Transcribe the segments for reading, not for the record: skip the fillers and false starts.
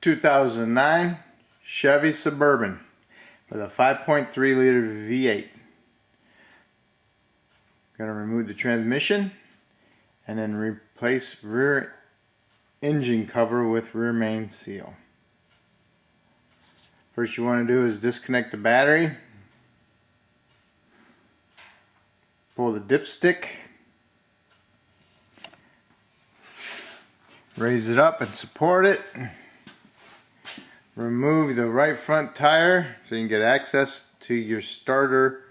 2009 Chevy Suburban with a 5.3 liter V8. Gonna remove the transmission and then replace rear engine cover with rear main seal. First you want to do is disconnect the battery, pull the dipstick, raise it up and support it, remove the right front tire so you can get access to your starter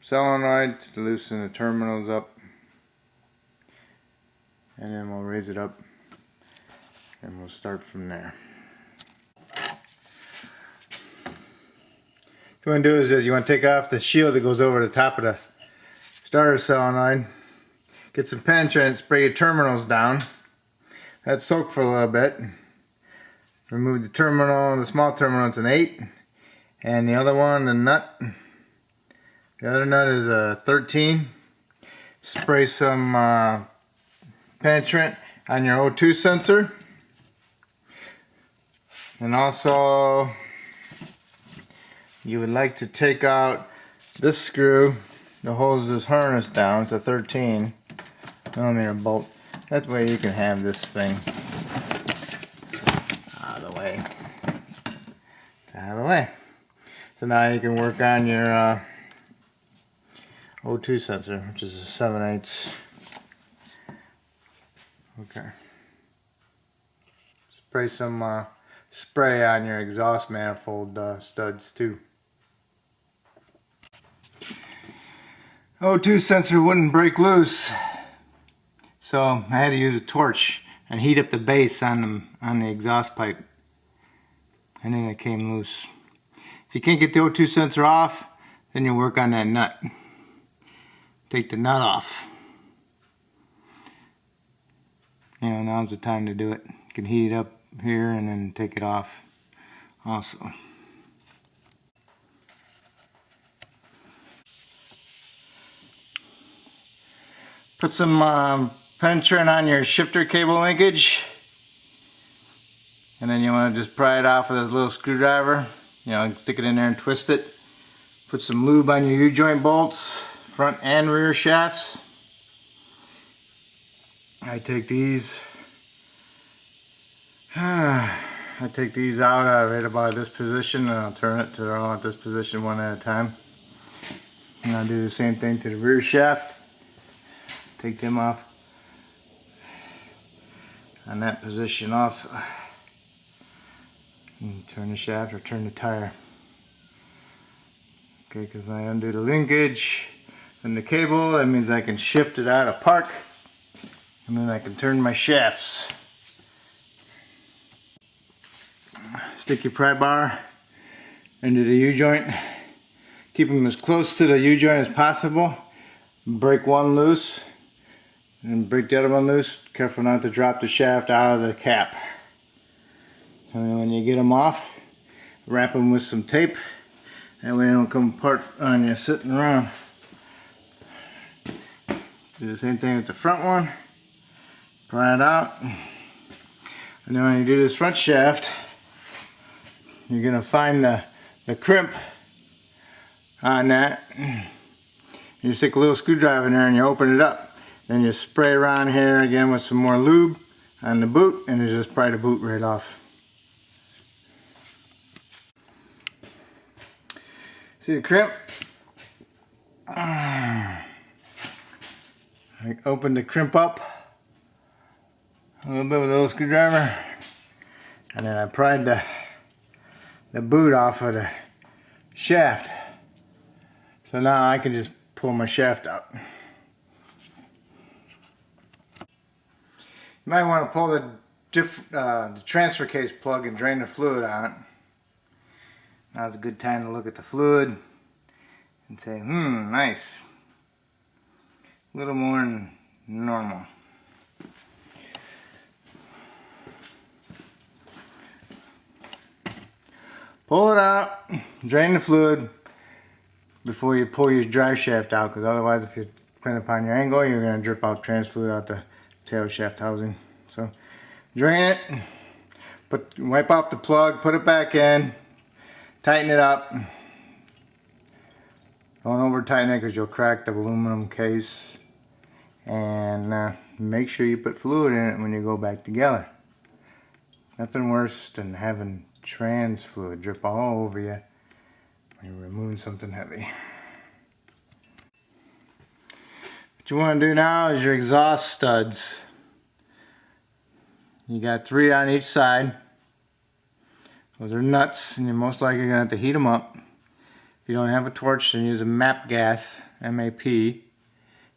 solenoid to loosen the terminals up, and then we'll raise it up and we'll start from there. What you want to do is you want to take off the shield that goes over the top of the starter solenoid. Get some penetrant, spray your terminals down. Let soak for a little bit. Remove the terminal, the small terminal, it's an 8. And the other one, the nut, the other nut is a 13. Spray some penetrant on your O2 sensor. And also, you would like to take out this screw that holds this harness down. It's a 13mm bolt. That way you can have this thing out of the way. Out of the way. So now you can work on your O2 sensor, which is a 7/8. Okay. Spray some spray on your exhaust manifold studs too. O2 sensor wouldn't break loose, so I had to use a torch and heat up the base on the exhaust pipe, and then it came loose. If you can't get the O2 sensor off, then you work on that nut. Take the nut off. You know, now's the time to do it. You can heat it up here and then take it off also. Put some penetrant on your shifter cable linkage, and then you want to just pry it off with a little screwdriver. You know, stick it in there and twist it. Put some lube on your U-joint bolts, front and rear shafts. I take these out right about this position, and I'll turn it to all at this position one at a time. And I'll do the same thing to the rear shaft. Take them off on that position also. And turn the shaft or turn the tire. Okay, because when I undo the linkage and the cable, that means I can shift it out of park, and then I can turn my shafts. Stick your pry bar into the U-joint. Keep them as close to the U-joint as possible. Break one loose and break the other one loose. Careful not to drop the shaft out of the cap. And then when you get them off, wrap them with some tape. That way they don't come apart on you sitting around. Do the same thing with the front one. Pry it out. And then when you do this front shaft, you're going to find the crimp on that. You stick a little screwdriver in there and you open it up. Then you spray around here again with some more lube on the boot, and you just pry the boot right off. See the crimp? I opened the crimp up a little bit with a little screwdriver, and then I pried the boot off of the shaft. So now I can just pull my shaft out. You might want to pull the transfer case plug and drain the fluid on it. Now's a good time to look at the fluid and say, nice. A little more than normal. Pull it out, drain the fluid before you pull your drive shaft out, because otherwise, if you depend upon your angle, you're going to drip out trans fluid out the tail shaft housing. So drain it, wipe off the plug, put it back in, tighten it up. Don't over tighten it because you'll crack the aluminum case. And make sure you put fluid in it when you go back together. Nothing worse than having trans fluid drip all over you when you're removing something heavy. What you want to do now is your exhaust studs. You got 3 on each side. Those are nuts, and you're most likely going to have to heat them up. If you don't have a torch, then use a MAP gas, M-A-P.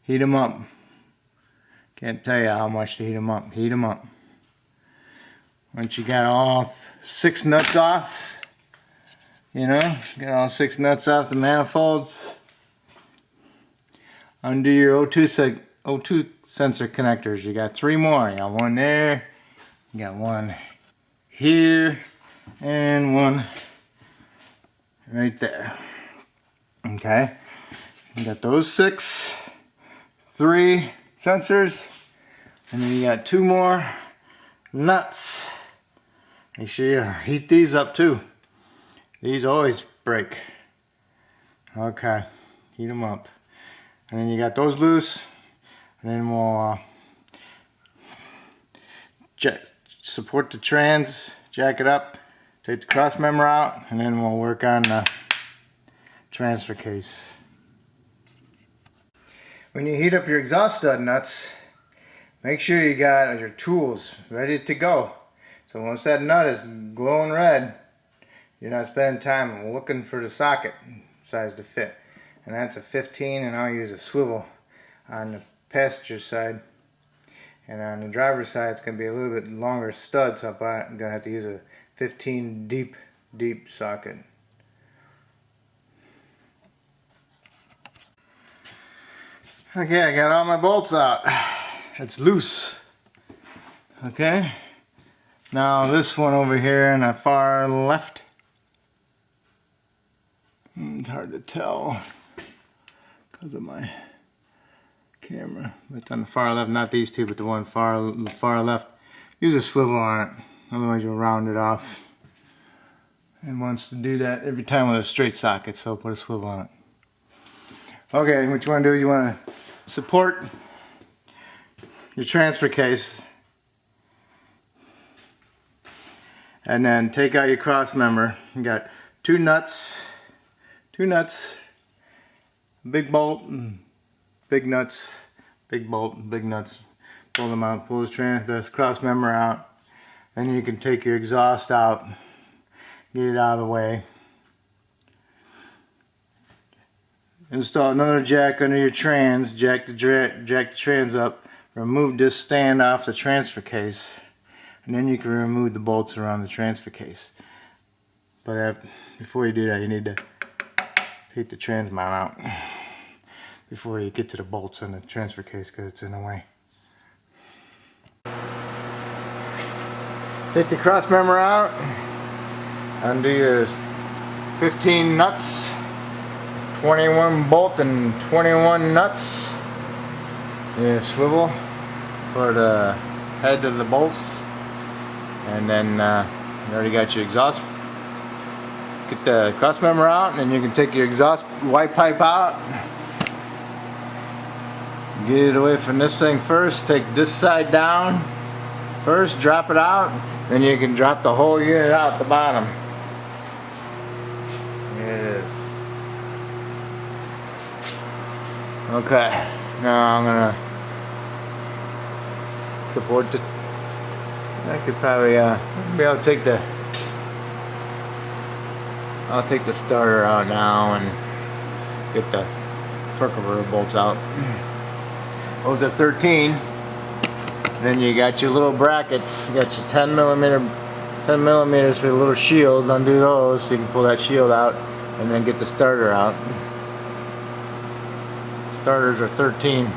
Heat them up. Can't tell you how much to heat them up. Heat them up. Once you got all 6 nuts off, you know, got all 6 nuts off the manifolds, undo your O2 sensor connectors. You got 3 more. You got one there, you got one here, and one right there. Okay, you got those 3 sensors, and then you got 2 more nuts. Make sure you heat these up too. These always break. Okay, heat them up. And then you got those loose, and then we'll support the trans, jack it up, take the cross member out, and then we'll work on the transfer case. When you heat up your exhaust stud nuts, make sure you got your tools ready to go. So once that nut is glowing red, you're not spending time looking for the socket size to fit. And that's a 15, and I'll use a swivel on the passenger side. And on the driver's side, it's going to be a little bit longer stud, so I'm going to have to use a 15 deep socket. Okay, I got all my bolts out. It's loose. Okay. Now this one over here in the far left. It's hard to tell because of my camera. It's on the far left, not these two, but the one far left. Use a swivel on it, otherwise you'll round it off. And wants to do that every time with a straight socket, so put a swivel on it. Okay, what you want to do, you want to support your transfer case, and then take out your cross member. You got 2 nuts, big bolt, and big nuts, big bolt, and big nuts. Pull them out, pull this cross member out. Then you can take your exhaust out, get it out of the way. Install another jack under your trans, jack the trans up, remove this stand off the transfer case, and then you can remove the bolts around the transfer case. But before you do that, you need to take the trans mount out before you get to the bolts on the transfer case, because it's in the way. Take the cross member out, undo your 15 nuts, 21 bolt and 21 nuts. You swivel for the head of the bolts, and then you already got your exhaust. Get the cross member out, and then you can take your exhaust white pipe out. Get it away from this thing first. Take this side down first, drop it out, then you can drop the whole unit out the bottom. Here it is. Okay, now I'm gonna support the. I could probably maybe I'll take the starter out now and get the torque converter bolts out. Those are 13. Then you got your little brackets. You got your 10 millimeters for the little shield. Undo those so you can pull that shield out, and then get the starter out. Starters are 13.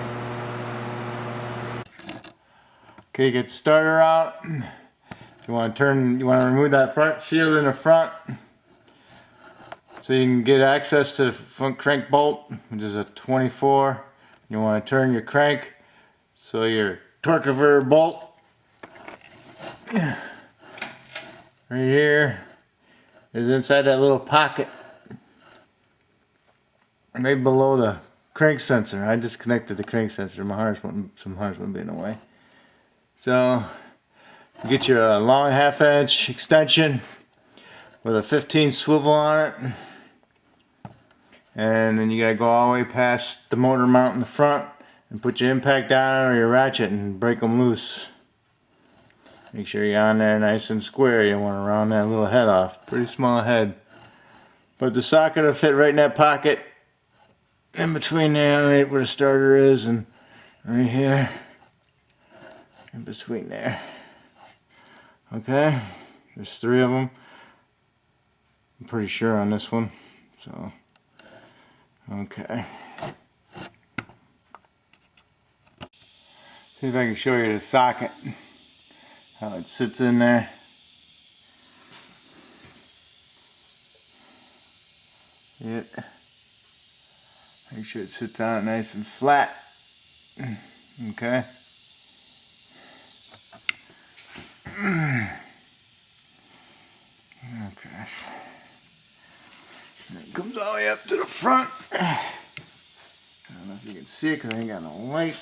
Okay, get the starter out. You want to remove that front shield in the front, so you can get access to the front crank bolt, which is a 24. You want to turn your crank so your torque converter bolt right here is inside that little pocket right below the crank sensor. I disconnected the crank sensor. My harness wouldn't be in the way. So you get your long 1/2 inch extension with a 15 swivel on it, and then you gotta go all the way past the motor mount in the front and put your impact down or your ratchet and break them loose. Make sure you're on there nice and square. You don't want to round that little head off. Pretty small head. But the socket will fit right in that pocket in between there, right where the starter is, and right here in between there. Okay, there's 3 of them. I'm pretty sure on this one. So, okay. See if I can show you the socket, how it sits in there. Yeah. Make sure it sits on it nice and flat. Okay. Okay. And it comes all the way up to the front. I don't know if you can see it because I ain't got no light.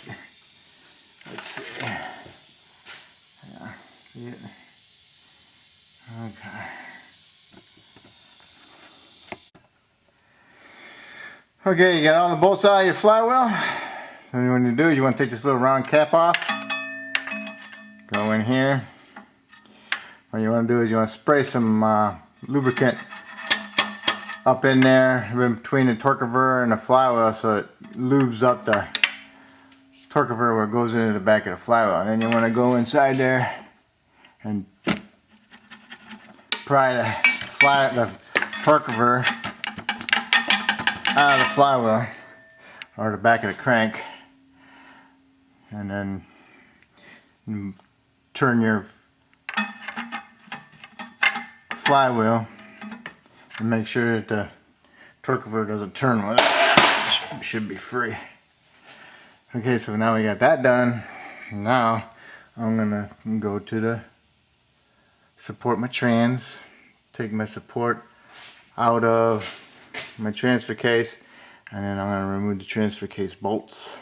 Let's see. Yeah. See it? Okay. Okay, you got all the bolts out of your flywheel. So what you want to do is you want to take this little round cap off. Go in here. What you want to do is you want to spray some lubricant up in there, in between the torque converter and the flywheel, so it lubes up the torque converter where it goes into the back of the flywheel. And then you want to go inside there and pry the torque converter out of the flywheel or the back of the crank, and then turn your flywheel and make sure that the torque converter doesn't turn with it. Should be free. Okay, so now we got that done. Now I'm gonna go to the support my trans, take my support out of my transfer case, and then I'm gonna remove the transfer case bolts.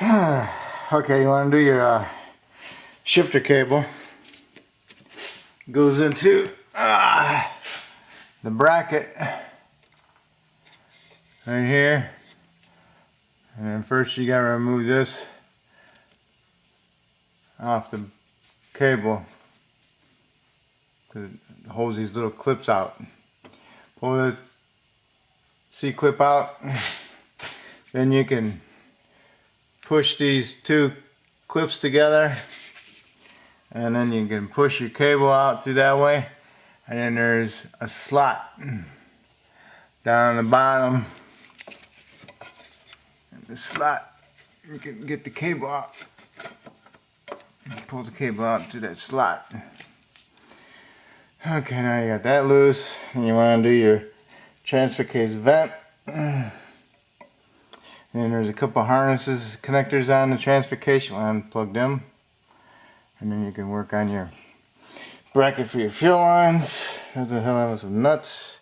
Okay, you want to do your shifter cable. Goes into the bracket right here, and then first you gotta remove this off the cable because it holds these little clips out. Pull the C-clip out, then you can push these 2 clips together, and then you can push your cable out through that way, and then there's a slot down the bottom. And the slot, you can get the cable out, pull the cable out to that slot. Okay, now you got that loose, and you want to do your transfer case vent. And there's a couple harnesses, connectors on the transfer case. You want to unplug them, and then you can work on your bracket for your fuel lines. There's the hell out of some nuts.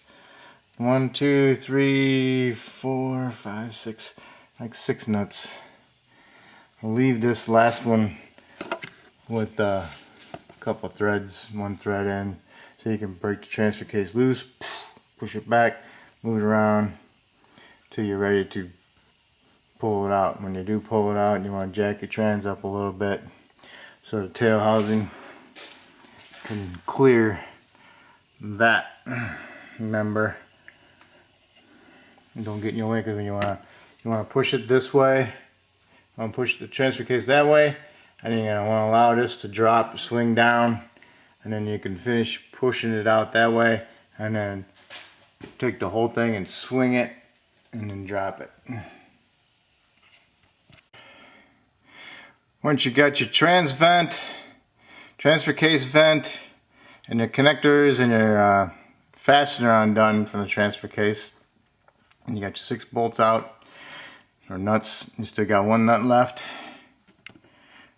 1, 2, 3, 4, 5, 6, like 6 nuts. I'll leave this last one with a couple threads, 1 thread in, so you can break the transfer case loose, push it back, move it around till you're ready to pull it out. When you do pull it out, you want to jack your trans up a little bit so the tail housing can clear that member and don't get in your way, because when you want to push it this way, you want to push the transfer case that way, and you're going to want to allow this to drop, swing down, and then you can finish pushing it out that way, and then take the whole thing and swing it and then drop it. Once you got your trans vent, transfer case vent, and your connectors and your fastener undone from the transfer case, and you got your 6 bolts out, or nuts, you still got 1 nut left.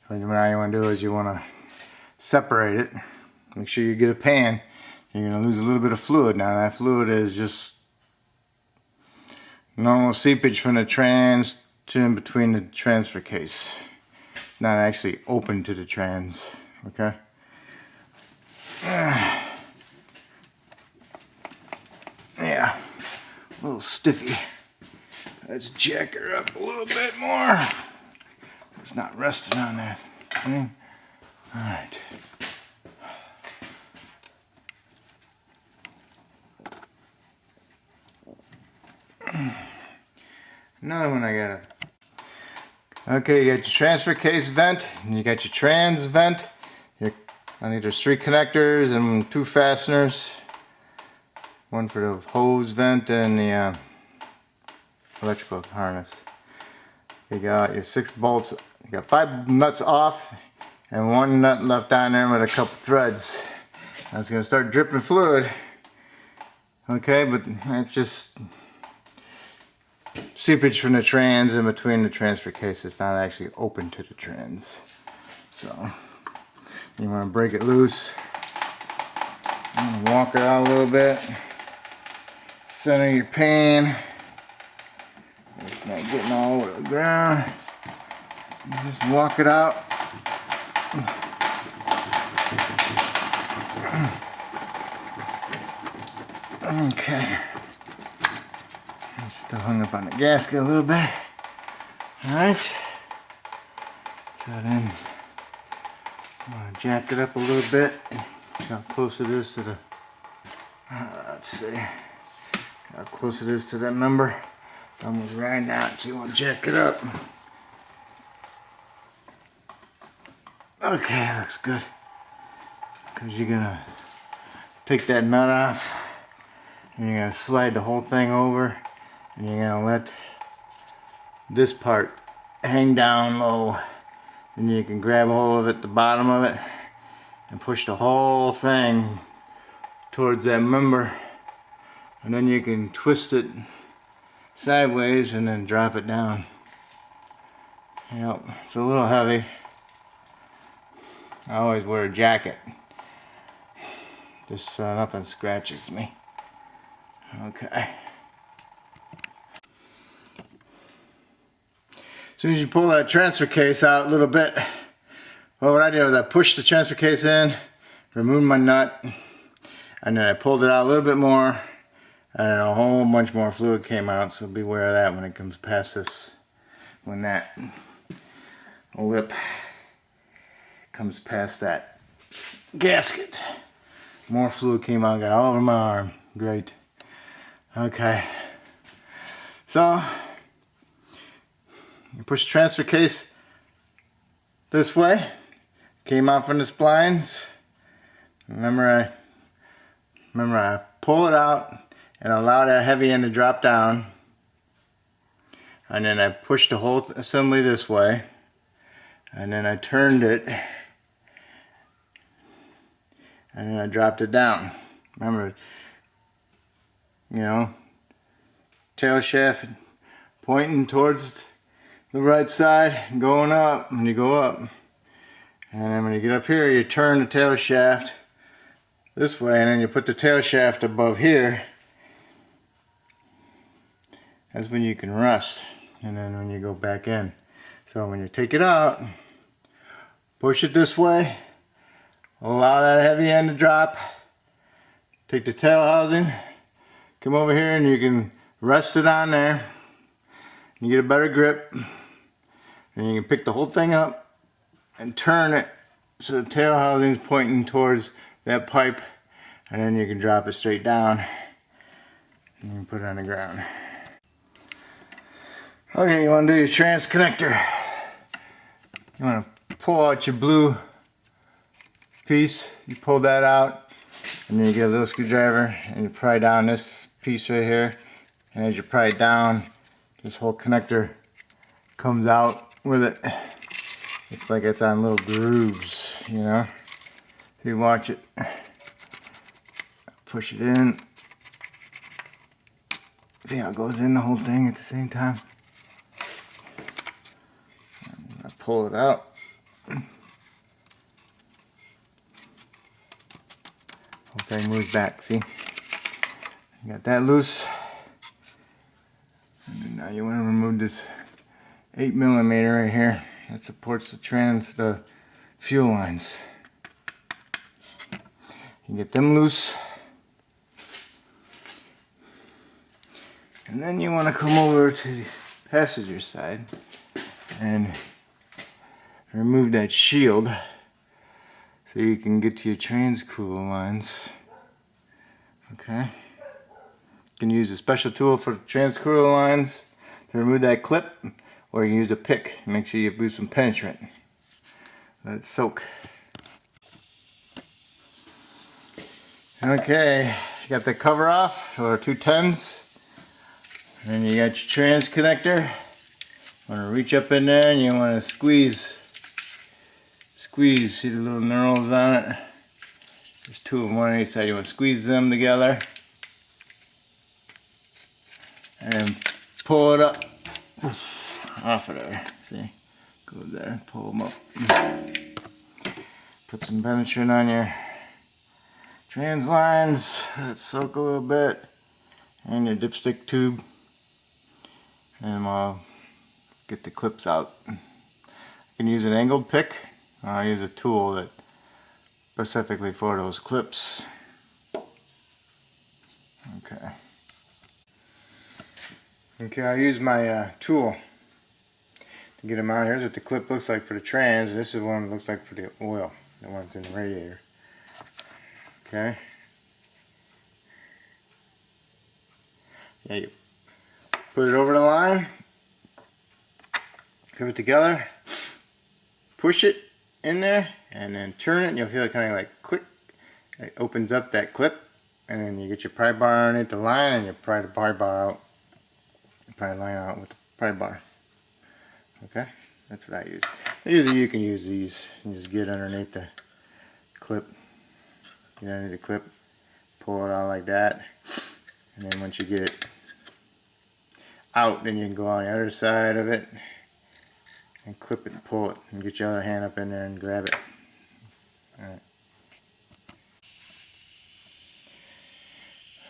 So now you want to do is you want to separate it. Make sure you get a pan. You're going to lose a little bit of fluid. Now that fluid is just normal seepage from the trans to in between the transfer case. Not actually open to the trans. Okay. Yeah, a little stiffy. Let's jack her up a little bit more. It's not resting on that thing. All right. Another one I got. Okay, you got your transfer case vent, and you got your trans vent. I think there's 3 connectors and 2 fasteners. One for the hose vent and the electrical harness. You got your 6 bolts. You got 5 nuts off and 1 nut left on there with a couple threads. Now it's going to start dripping fluid. Okay, but that's just seepage from the trans in between the transfer case. It's not actually open to the trans. So you want to break it loose. I'm going to walk it out a little bit. Center your pan. It's not getting all over the ground. Just walk it out. Okay. It's still hung up on the gasket a little bit. Alright. So then I'm going to jack it up a little bit. See how close it is to the, let's see how close it is to that number. Almost right now, so you want to jack it up. Okay, looks good. Because you're gonna take that nut off and you're gonna slide the whole thing over and you're gonna let this part hang down low. And you can grab a hold of it, the bottom of it, and push the whole thing towards that member. And then you can twist it sideways and then drop it down. Yep, it's a little heavy. I always wear a jacket. Just so nothing scratches me. Okay. As soon as you pull that transfer case out a little bit, well, what I did was I pushed the transfer case in, removed my nut, and then I pulled it out a little bit more, and then a whole bunch more fluid came out, so beware of that when it comes past this, when that lip comes past that gasket. More fluid came out, got all over my arm. Great. Okay. So, you push the transfer case this way, came out from the splines. Remember I pull it out and allow that heavy end to drop down, and then I pushed the whole assembly this way, and then I turned it, and then I dropped it down. Remember, you know, tail shaft pointing towards the right side, going up, and you go up. And then when you get up here, you turn the tail shaft this way, and then you put the tail shaft above here. That's when you can rest. And then when you go back in. So when you take it out, push it this way, allow that heavy end to drop, take the tail housing, come over here and you can rest it on there. You get a better grip. And you can pick the whole thing up and turn it so the tail housing is pointing towards that pipe, and then you can drop it straight down and you can put it on the ground. Okay, you want to do your trans connector. You want to pull out your blue piece, you pull that out, and then you get a little screwdriver and you pry down this piece right here, and as you pry it down, this whole connector comes out with it. It's like it's on little grooves, you know. So you watch it. Push it in. See how it goes in the whole thing at the same time. I pull it out. Whole thing moves back, see? You got that loose. And then now you want to remove this 8mm right here that supports the fuel lines. You get them loose. And then you want to come over to the passenger side and remove that shield so you can get to your transcooler lines. Okay. You can use a special tool for transcooler lines to remove that clip, or you can use a pick. Make sure you use some penetrant. Let it soak. Okay, you got the cover off, or 210s. And you got your trans connector. You want to reach up in there and you want to squeeze. See the little knurls on it? There's two of them on each side. You want to squeeze them together. And pull it up off of there. See? Go there, pull them up. Put some penetrant on your trans lines. Let it soak a little bit. And your dipstick tube. And I'll get the clips out. You can use an angled pick. I'll use a tool that specifically for those clips. Okay. Okay, I'll use my tool to get them out. Here's what the clip looks like for the trans, and this is what it looks like for the oil, the one that's in the radiator. Okay. Yeah, you put it over the line, clip it together, push it in there, and then turn it, and you'll feel it kind of like click. It opens up that clip, and then you get your pry bar underneath the line, and you pry the pry bar out. You pry the line out with the pry bar. Okay, that's what I use. Usually you can use these and just get underneath the clip. Get underneath the clip, pull it out like that, and then once you get it out, then you can go on the other side of it and clip it and pull it and get your other hand up in there and grab it. Alright.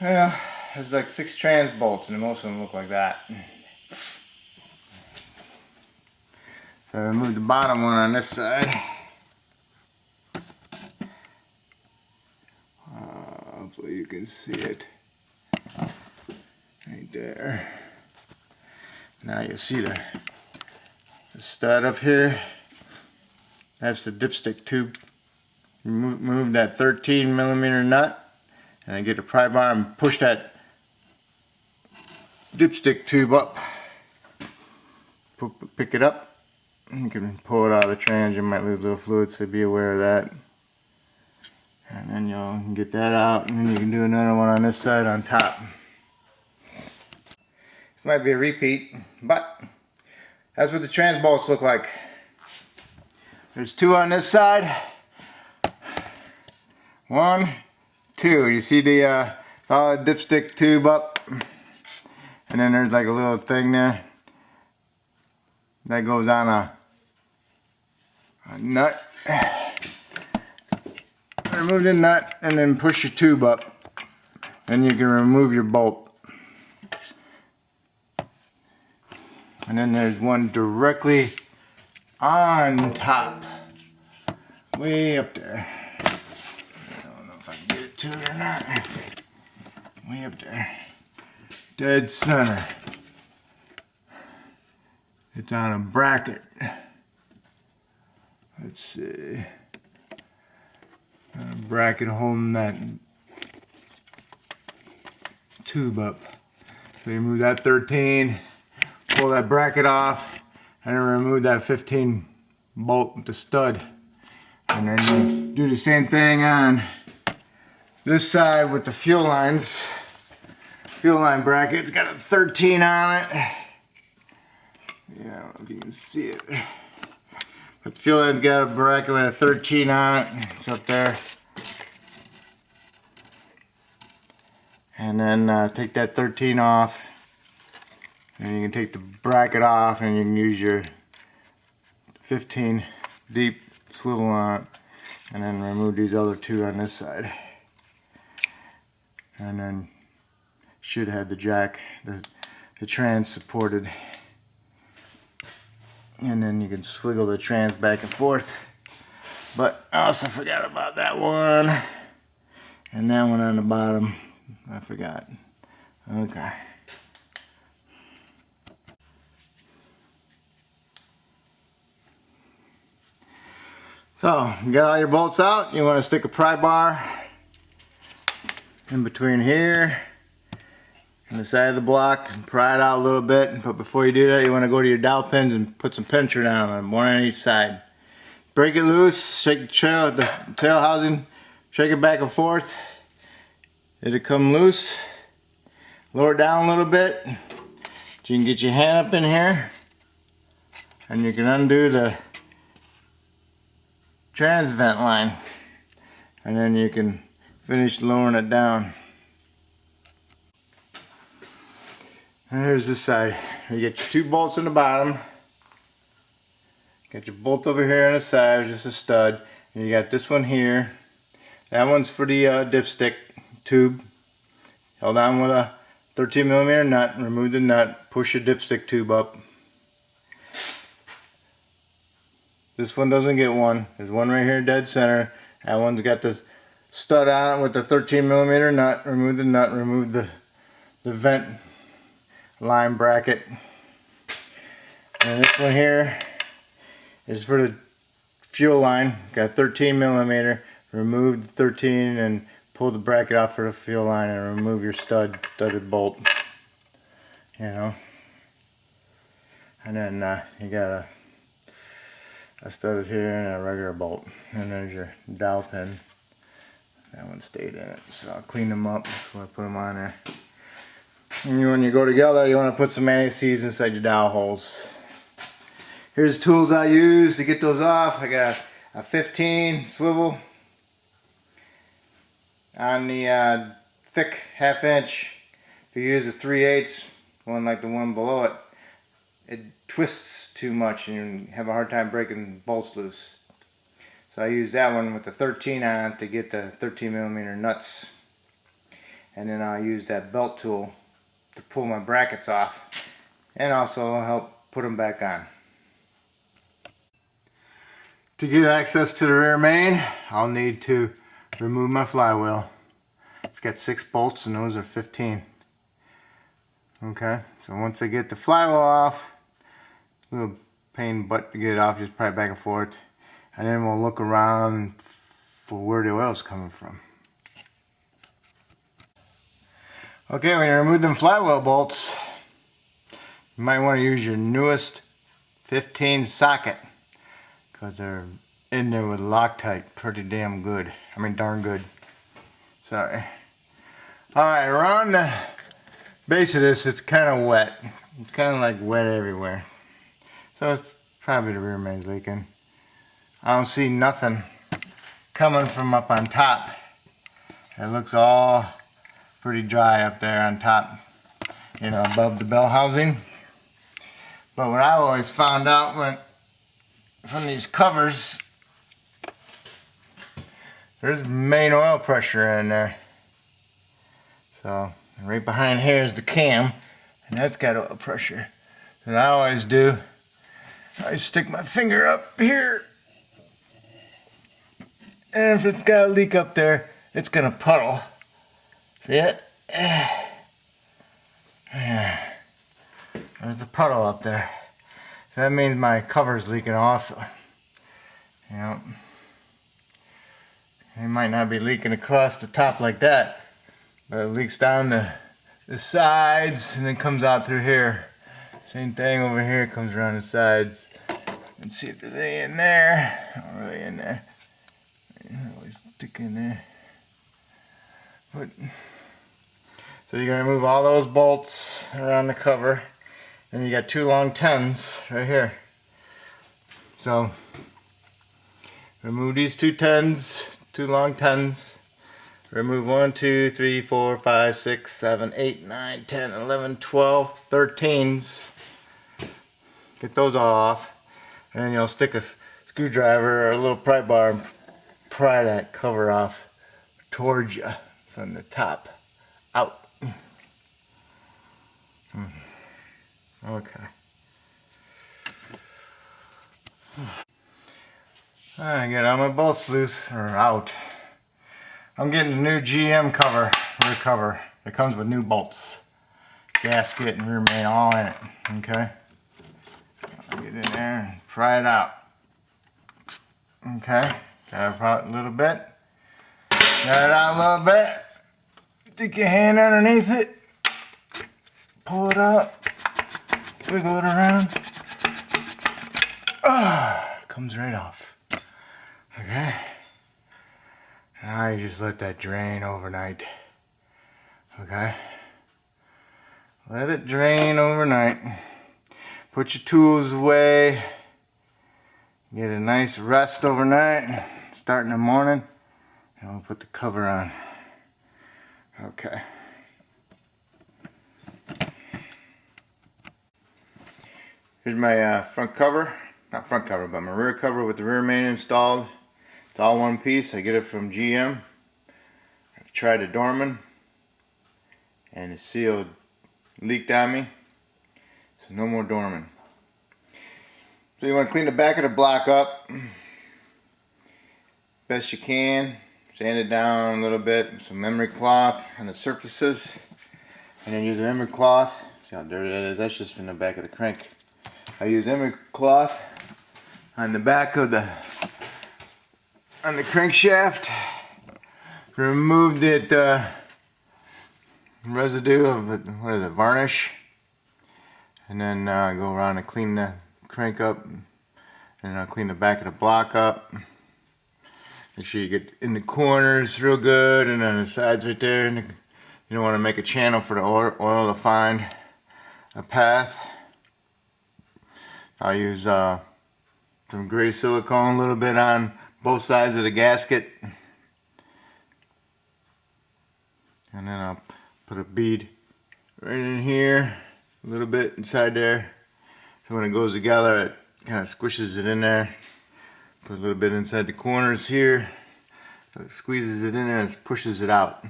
Well, there's like 6 trans bolts and most of them look like that. So I removed the bottom one on this side. Hopefully you can see it right there. Now you see the stud up here. That's the dipstick tube. Move that 13mm nut and then get a pry bar and push that dipstick tube up. Pick it up. You can pull it out of the trans. You might lose a little fluid, so be aware of that. And then you'll get that out, and then you can do another one on this side on top. This might be a repeat, but that's what the trans bolts look like. There's 2 on this side. 1, 2. You see the dipstick tube up, and then there's like a little thing there that goes on a nut. Remove the nut and then push your tube up, and you can remove your bolt. And then there's one directly on top, way up there. I don't know if I can get it to it or not. Way up there, dead center. It's on a bracket. Let's see. A bracket holding that tube up. So you move that 13, pull that bracket off, and then remove that 15 bolt with the stud. And then you do the same thing on this side with the fuel lines. Fuel line bracket, it's got a 13 on it. Yeah, I don't know if you can see it. But the fuel line's got a bracket with a 13 on it. It's up there. And then take that 13 off. And you can take the bracket off and you can use your 15 deep swivel on it, and then remove these other two on this side, and then should have the jack, the trans supported, and then you can swiggle the trans back and forth. But I also forgot about that one, and that one on the bottom I forgot. Okay. So, you got all your bolts out. You want to stick a pry bar in between here and the side of the block and pry it out a little bit. But before you do that, you want to go to your dowel pins and put some penetrant on them, one on each side. Break it loose, shake the tail housing, shake it back and forth. It'll come loose. Lower it down a little bit. So you can get your hand up in here and you can undo the trans vent line, and then you can finish lowering it down. And here's this side. You get your two bolts in the bottom, got your bolt over here on the side, just a stud, and you got this one here. That one's for the dipstick tube, held on with a 13mm nut. Remove the nut, push your dipstick tube up. This one doesn't get one. There's one right here dead center. That one's got the stud on it with the 13mm nut. Remove the nut, remove the vent line bracket. And this one here is for the fuel line. Got 13mm. Remove the 13 and pull the bracket off for the fuel line, and remove your studded bolt. You know. And then you got a studded here and a regular bolt, and there's your dowel pin. That one stayed in it, so I'll clean them up before I put them on there. And when you go together, you want to put some anti-seize inside your dowel holes. Here's the tools I use to get those off. I got a 15 swivel on the thick 1/2 inch. If you use a 3/8, one like the one below it, it twists too much and you have a hard time breaking bolts loose. So I use that one with the 13 on it to get the 13mm nuts. And then I'll use that belt tool to pull my brackets off and also help put them back on. To get access to the rear main, I'll need to remove my flywheel. It's got 6 bolts and those are 15. Okay, so once I get the flywheel off, a little pain in the butt to get it off, just pry it back and forth, and then we'll look around for where the oil's coming from. Okay, when you remove them flywheel bolts, you might want to use your newest 15 socket, because they're in there with Loctite pretty damn good. I mean darn good. Sorry. Alright, around the base of this, it's kind of wet. It's kind of like wet everywhere. So it's probably the rear main's leaking. I don't see nothing coming from up on top. It looks all pretty dry up there on top, you know, above the bell housing. But what I always found out from these covers, there's main oil pressure in there. So right behind here is the cam, and that's got oil pressure. And I always do, I stick my finger up here, and if it's got a leak up there, it's gonna puddle. See it? There's a puddle up there. So that means my cover's leaking also. You know, it might not be leaking across the top like that, but it leaks down the sides and then comes out through here. Same thing over here, comes around the sides. Let's see if there's any in there. Not really in there. Always stick in there. But so you're gonna remove all those bolts around the cover, and you got 2 long 10s right here. So remove these 2 10s, 2 long 10s. Remove 1, 2, 3, 4, 5, 6, 7, 8, 9, 10, 11, 12, 13s. Get those all off, and then you'll stick a screwdriver or a little pry bar and pry that cover off towards you from the top out. Okay. I get all my bolts loose or out. I'm getting a new GM cover, rear cover. It comes with new bolts, gasket and rear main all in it. Okay. I'll get in there and pry it out. Okay. Got it out a little bit. Got it out a little bit. Stick your hand underneath it. Pull it out. Wiggle it around. Comes right off. Okay. Now you just let that drain overnight. Okay. Let it drain overnight. Put your tools away. Get a nice rest overnight. Start in the morning. And we'll put the cover on. Okay. Here's my front cover. Not front cover, but my rear cover with the rear main installed. It's all one piece. I get it from GM. I've tried a Dorman and the seal leaked on me. So no more Dorman. So you want to clean the back of the block up best you can. Sand it down a little bit with some memory cloth on the surfaces. And then use a memory cloth. See how dirty that is? That's just from the back of the crank. I use memory cloth on the back of the crankshaft. Remove that residue of what is it, varnish, and then go around and clean the crank up, and I'll clean the back of the block up. Make sure you get in the corners real good, and on the sides right there. And you don't want to make a channel for the oil to find a path. I'll use some gray silicone a little bit on both sides of the gasket, and then I'll put a bead right in here, a little bit inside there, so when it goes together it kind of squishes it in there. Put a little bit inside the corners here, so it squeezes it in there and pushes it out.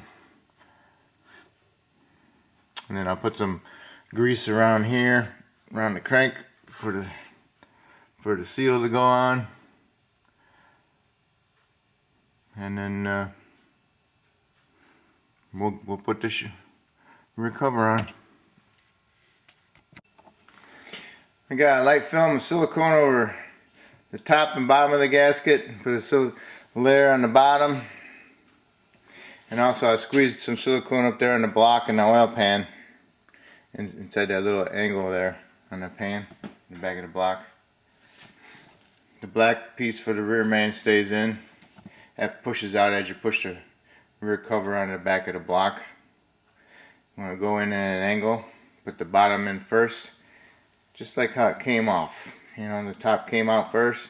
And then I'll put some grease around here, around the crank for the seal to go on. And then we'll put this rear cover on. I got a light film of silicone over the top and bottom of the gasket. Put a layer on the bottom. And also I squeezed some silicone up there on the block and the oil pan. Inside that little angle there on the pan, in the back of the block. The black piece for the rear main stays in. That pushes out as you push the rear cover on the back of the block. You want to go in at an angle, put the bottom in first, just like how it came off. You know, the top came out first,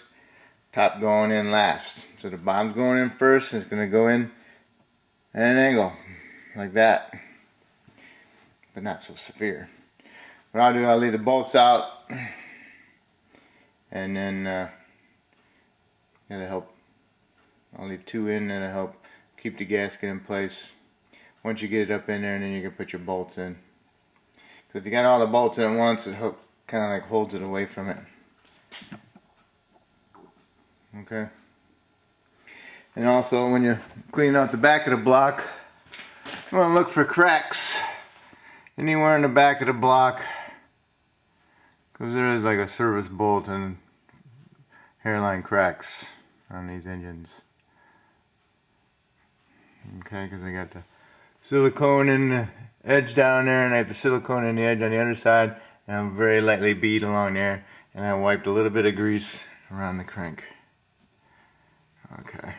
top going in last. So the bottom's going in first, and it's going to go in at an angle, like that. But not so severe. What I'll do, I'll leave the bolts out, and then that'll help. I'll leave two in, and it'll help keep the gasket in place. Once you get it up in there, and then you can put your bolts in. So if you got all the bolts in at once, it kind of like holds it away from it. Okay. And also, when you're cleaning out the back of the block, you want to look for cracks anywhere in the back of the block, because there is like a service bolt and hairline cracks on these engines. Okay, because I got the silicone in the edge down there, and I have the silicone in the edge on the other side, and I'm very lightly bead along there, and I wiped a little bit of grease around the crank. Okay.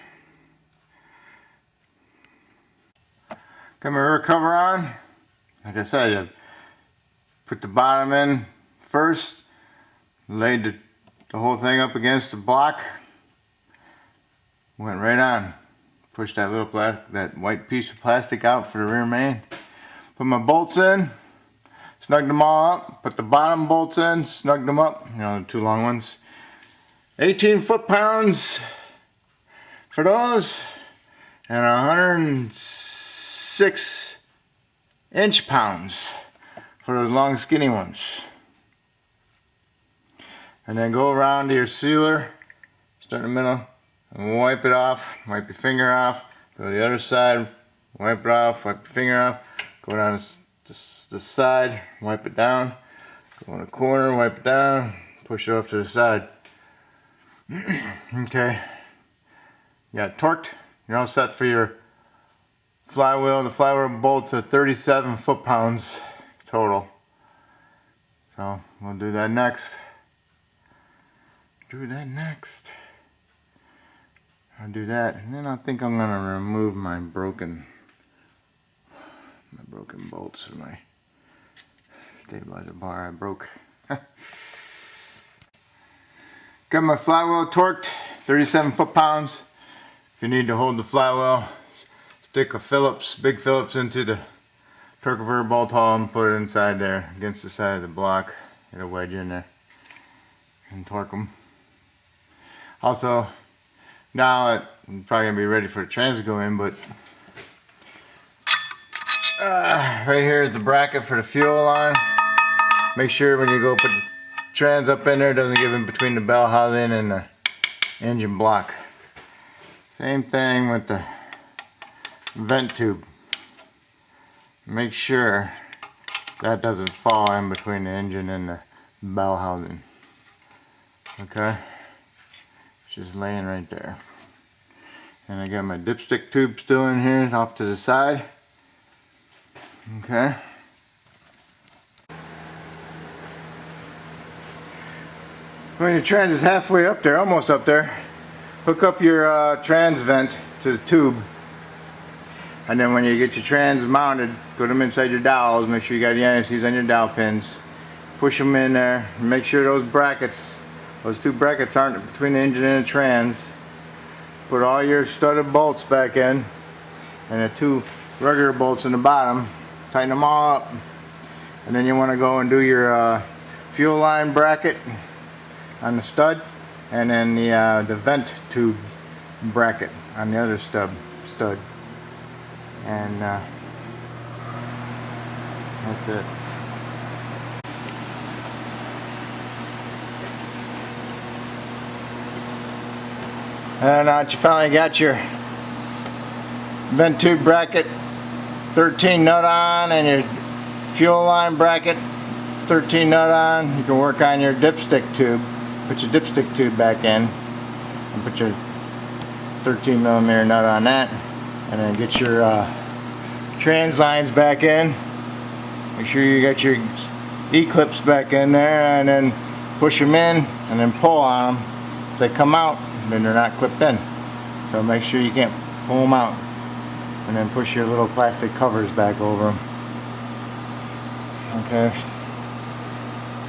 Got my rear cover on. Like I said, I put the bottom in first, laid the whole thing up against the block, went right on. Pushed that little that white piece of plastic out for the rear main. Put my bolts in, snugged them all up. Put the bottom bolts in, snugged them up. You know, the two long ones. 18 foot-pounds for those, and 106 inch-pounds for those long skinny ones. And then go around to your sealer, start in the middle, and wipe it off, wipe your finger off, go to the other side, wipe it off, wipe your finger off, go down this side, wipe it down, go in the corner, wipe it down, push it off to the side. Okay, you got it torqued, you're all set for your flywheel. The flywheel bolts are 37 foot-pounds total. So we'll do that next. I'll do that, and then I think I'm gonna remove my broken bolts of my stabilizer bar I broke. Got my flywheel torqued, 37 foot-pounds. If you need to hold the flywheel, stick a Phillips, big Phillips, into the torque converter bolt hole and put it inside there against the side of the block. Get a wedge in there and torque them. Also, now I'm probably gonna be ready for the trans to go in, but right here is the bracket for the fuel line. Make sure when you go put the trans up in there, it doesn't give in between the bell housing and the engine block. Same thing with the vent tube. Make sure that doesn't fall in between the engine and the bell housing. Okay, it's just laying right there. And I got my dipstick tube still in here off to the side. Okay. When your trans is halfway up there, almost up there, hook up your trans vent to the tube. And then when you get your trans mounted, put them inside your dowels. Make sure you got the anti-seize on your dowel pins. Push them in there. And make sure those brackets, those two brackets, aren't between the engine and the trans. Put all your studded bolts back in, and the two regular bolts in the bottom. Tighten them all up. And then you want to go and do your fuel line bracket on the stud, and then the vent tube bracket on the other stud. And that's it. And now that you finally got your vent tube bracket 13 nut on and your fuel line bracket 13 nut on, you can work on your dipstick tube. Put your dipstick tube back in and put your 13 millimeter nut on that, and then get your trans lines back in. Make sure you got your E-clips back in there, and then push them in and then pull on them. If they come out, then they're not clipped in. So make sure you can't pull them out. And then push your little plastic covers back over them. Okay,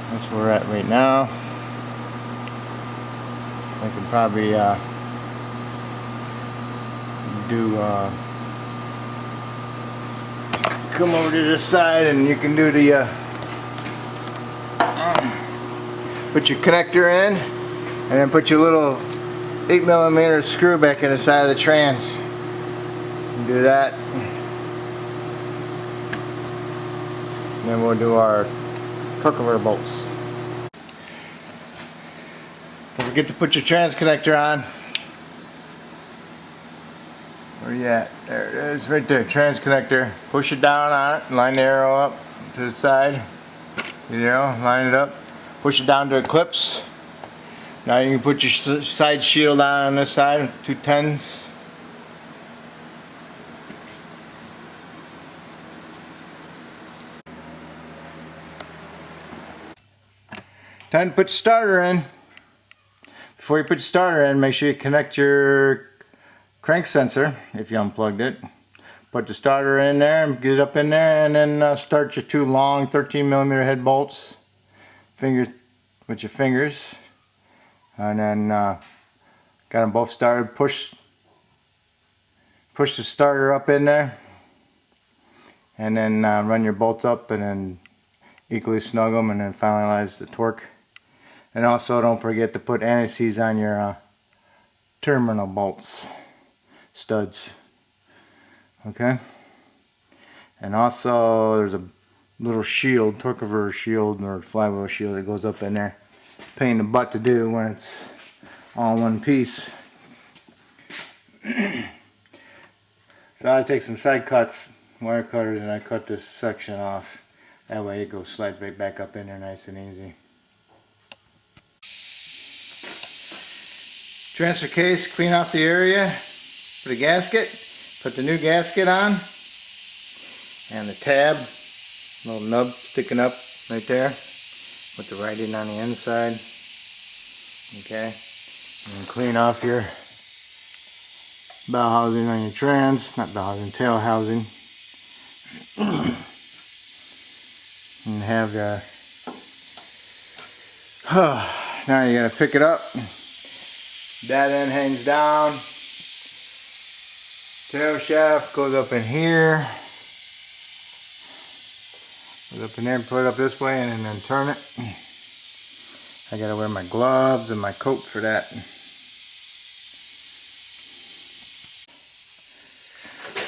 that's where we're at right now. I could probably come over to this side, and you can do the put your connector in, and then put your little 8 millimeter screw back in the side of the trans. Do that, and then we'll do our torque converter bolts. Don't forget to put your trans connector on. Where you at? There it is, right there, trans connector. Push it down on it, line the arrow up to the side. The arrow, line it up, push it down to the clips. Now you can put your side shield on this side, 210s. Time to put the starter in. Before you put the starter in, make sure you connect your crank sensor if you unplugged it. Put the starter in there and get it up in there, and then start your two long 13 millimeter head bolts. With your fingers. And then got them both started. Push the starter up in there. And then run your bolts up, and then equally snug them, and then finalize the torque. And also don't forget to put anti-seize on your terminal bolts, studs. Okay? And also there's a little shield, torque converter shield or flywheel shield that goes up in there. Pain in the butt to do when it's all in one piece. So I take some side cuts, wire cutters, and I cut this section off. That way it slides right back up in there nice and easy. Transfer case, clean off the area for the gasket. Put the new gasket on. And the tab, little nub sticking up right there with the writing on the inside. Okay. And clean off your bow housing on your trans, not bow housing, tail housing. And have the, now you gotta pick it up. That end hangs down. Tail shaft goes up in here. Goes up in there and put it up this way and then turn it. I gotta wear my gloves and my coat for that.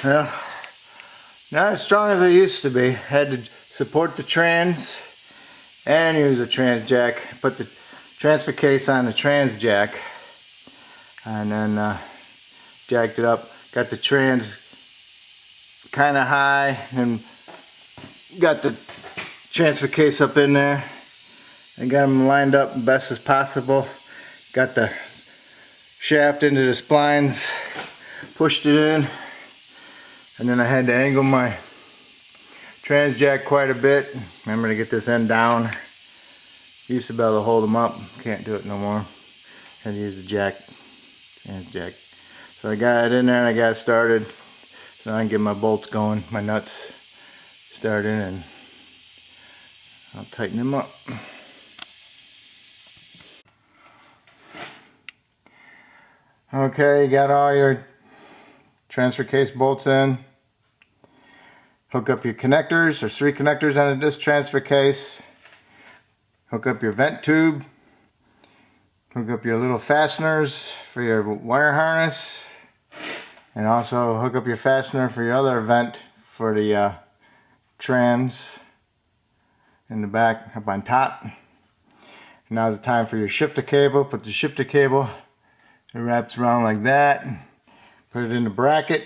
Well, not as strong as it used to be. Had to support the trans and use a trans jack. Put the transfer case on the trans jack and then jacked it up. Got the trans kind of high and got the transfer case up in there and got them lined up best as possible. Got the shaft into the splines, pushed it in. And then I had to angle my trans jack quite a bit. Remember to get this end down. Used to be able to hold them up. Can't do it no more. Had to use the jack. Trans jack. So I got it in there and I got it started. So I can get my bolts going, my nuts started, and I'll tighten them up. Okay, you got all your transfer case bolts in. Hook up your connectors. There's 3 connectors on this transfer case. Hook up your vent tube. Hook up your little fasteners for your wire harness. And also hook up your fastener for your other vent for the trans in the back up on top. Now's the time for your shifter cable. Put the shifter cable, it wraps around like that. Put it in the bracket.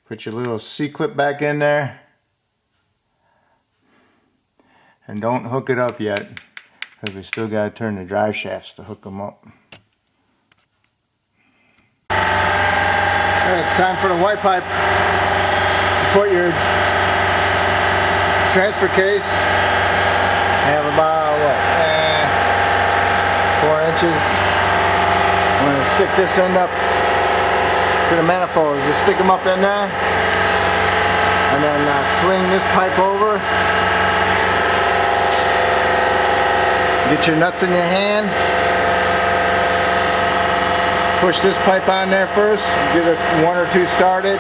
Put your little C-clip back in there. And don't hook it up yet, because we still got to turn the drive shafts to hook them up. Alright, it's time for the white pipe. Support your transfer case. I have about, what, 4 inches. I'm going to stick this end up to the manifold. Just stick them up in there. And then swing this pipe over. Get your nuts in your hand. Push this pipe on there first. Get it 1 or 2 started.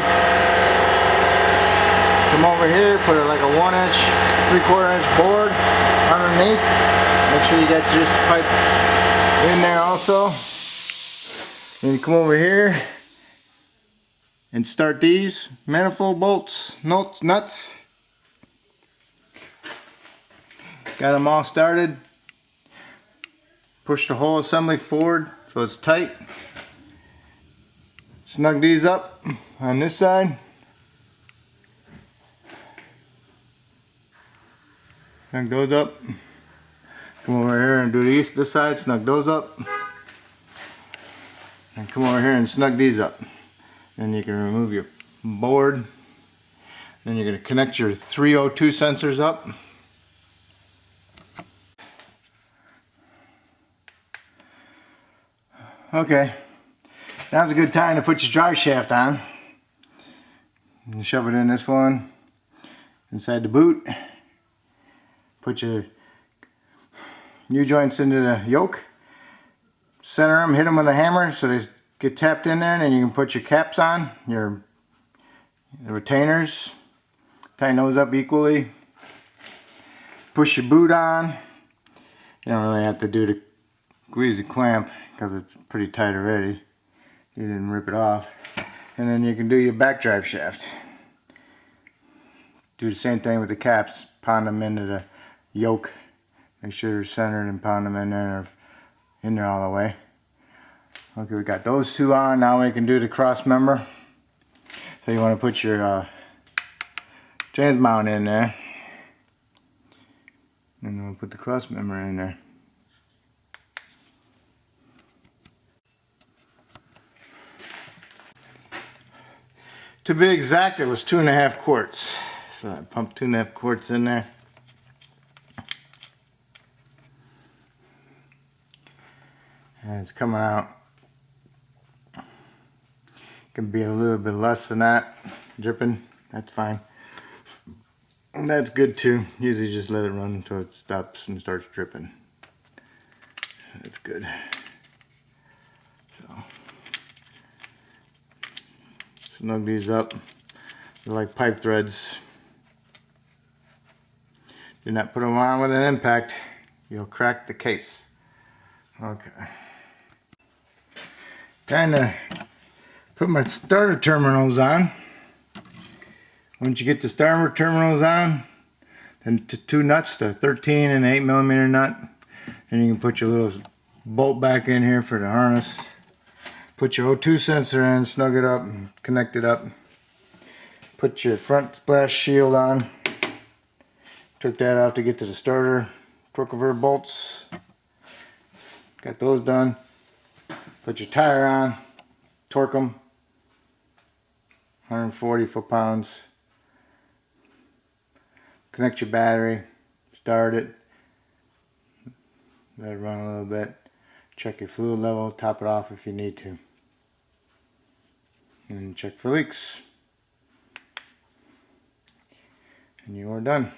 Come over here, put it like a 1 inch, 3/4 inch board underneath. Make sure you got your pipe in there also. Then you come over here and start these manifold bolts, nuts. Got them all started. Push the whole assembly forward so it's tight. Snug these up on this side. Snug those up. Come over here and do this side, snug those up. And come over here and snug these up. Then you can remove your board. Then you're going to connect your 302 sensors up. Okay, now's a good time to put your drive shaft on. You shove it in this one, inside the boot. Put your U-joints into the yoke. Center them, hit them with a hammer so they get tapped in there, and then you can put your caps on, the retainers. Tighten those up equally. Push your boot on. You don't really have to do the squeeze the clamp because it's pretty tight already. You didn't rip it off. And then you can do your back drive shaft. Do the same thing with the caps. Pound them into the yoke. Make sure they're centered and pound them in there all the way. Okay, we got those two on. Now we can do the cross member. So you want to put your trans mount in there. And then we'll put the cross member in there. To be exact, it was 2.5 quarts. So I pumped 2.5 quarts in there. And it's coming out. It can be a little bit less than that. Dripping, that's fine. And that's good too. Usually just let it run until it stops and starts dripping. That's good. So snug these up. They're like pipe threads. Do not put them on with an impact. You'll crack the case. Okay. Time to put my starter terminals on. Once you get the starter terminals on, then two nuts, the 13 and 8mm nut. And you can put your little bolt back in here for the harness. Put your O2 sensor in, snug it up, and connect it up. Put your front splash shield on. Took that out to get to the starter torque converter bolts. Got those done. Put your tire on, torque them. 140 foot-pounds. Connect your battery, start it. Let it run a little bit. Check your fluid level, top it off if you need to. And check for leaks. And you are done.